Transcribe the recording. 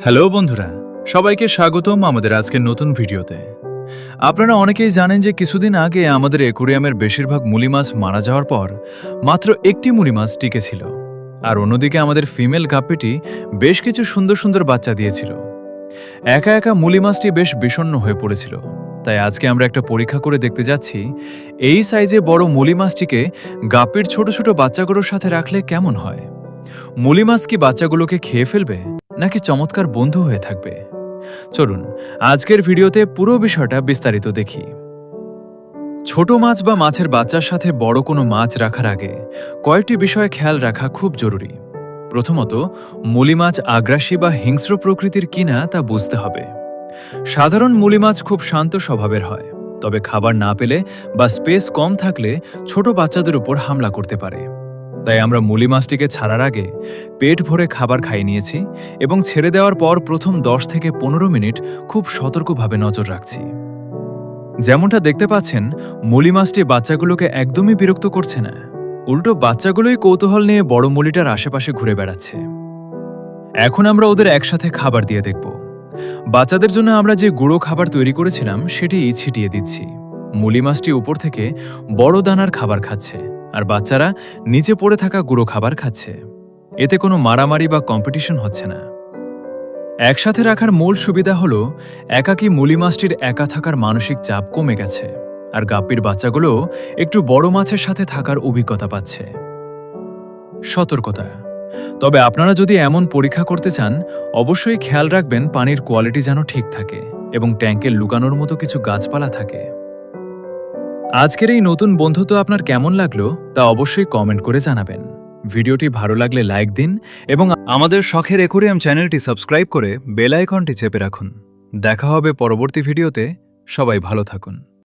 Hello বন্ধুরা, সবাইকে স্বাগতম আমাদের আজকের নতুন ভিডিওতে। আপনারা অনেকেই জানেন যে কিছুদিন আগে আমাদের অ্যাকুরিয়ামের বেশিরভাগ মুলি মাছ মারা যাওয়ার পর মাত্র একটি মুলি মাছ টিকে ছিল, আর অন্যদিকে আমাদের ফিমেল গাপ্পিটি বেশ কিছু সুন্দর সুন্দর বাচ্চা দিয়েছিল। একা একা মুলি মাছটি বেশ বিষণ্ণ হয়ে পড়েছিল। তাই আজকে আমরা একটা পরীক্ষা করে দেখতে যাচ্ছি এই সাইজে বড় মুলি মাছটিকে গাপ্পির ছোট ছোট বাচ্চাগুলোর সাথে রাখলে কেমন হয়। মুলি মাছ কি বাচ্চাগুলোকে খেয়ে ফেলবে, নাকি চমৎকার বন্ধু হয়ে থাকবে? চলুন আজকের ভিডিওতে পুরো বিষয়টা বিস্তারিত দেখি। ছোট মাছ বা মাছের বাচ্চার সাথে বড় কোনো মাছ রাখার আগে কয়েকটি বিষয়ে খেয়াল রাখা খুব জরুরি। প্রথমত, মুলি মাছ আগ্রাসী বা হিংস্র প্রকৃতির কিনা তা বুঝতে হবে। সাধারণ মুলি মাছ খুব শান্ত স্বভাবের হয়, তবে খাবার না পেলে বা স্পেস কম থাকলে ছোট বাচ্চাদের উপর হামলা করতে পারে। তাই আমরা মুলি মাছটিকে ছাড়ার আগে পেট ভরে খাবার খাইয়ে নিয়েছি এবং ছেড়ে দেওয়ার পর প্রথম 10 থেকে 15 মিনিট খুব সতর্কভাবে নজর রাখছি। যেমনটা দেখতে পাচ্ছেন, মুলি মাছটি বাচ্চাগুলোকে একদমই বিরক্ত করছে না, উল্টো বাচ্চাগুলোই কৌতূহল নিয়ে বড় মুলিটার আশেপাশে ঘুরে বেড়াচ্ছে। এখন আমরা ওদের একসাথে খাবার দিয়ে দেখব। বাচ্চাদের জন্য আমরা যে গুঁড়ো খাবার তৈরি করেছিলাম সেটিই ছিটিয়ে দিচ্ছি। মুলি মাছটি উপর থেকে বড় দানার খাবার খাচ্ছে, আর বাচ্চারা নিচে পড়ে থাকা গুঁড়ো খাবার খাচ্ছে। এতে কোনো মারামারি বা কম্পিটিশন হচ্ছে না। একসাথে রাখার মূল সুবিধা হলো একাকী মুলি মাছটির একা থাকার মানসিক চাপ কমে গেছে, আর গাপ্পির বাচ্চাগুলো একটু বড় মাছের সাথে থাকার অভিজ্ঞতা পাচ্ছে। সতর্কতা: তবে আপনারা যদি এমন পরীক্ষা করতে চান, অবশ্যই খেয়াল রাখবেন পানির কোয়ালিটি যেন ঠিক থাকে এবং ট্যাঙ্কে লুকানোর মতো কিছু গাছপালা থাকে। আজকের এই নতুন বন্ধুত্ব আপনার কেমন লাগলো তা অবশ্যই কমেন্ট করে জানাবেন। ভিডিওটি ভালো লাগলে লাইক দিন এবং আমাদের শখের অ্যাকুরিয়াম চ্যানেলটি সাবস্ক্রাইব করে বেল আইকনটি চেপে রাখুন। দেখা হবে পরবর্তী ভিডিওতে। সবাই ভালো থাকুন।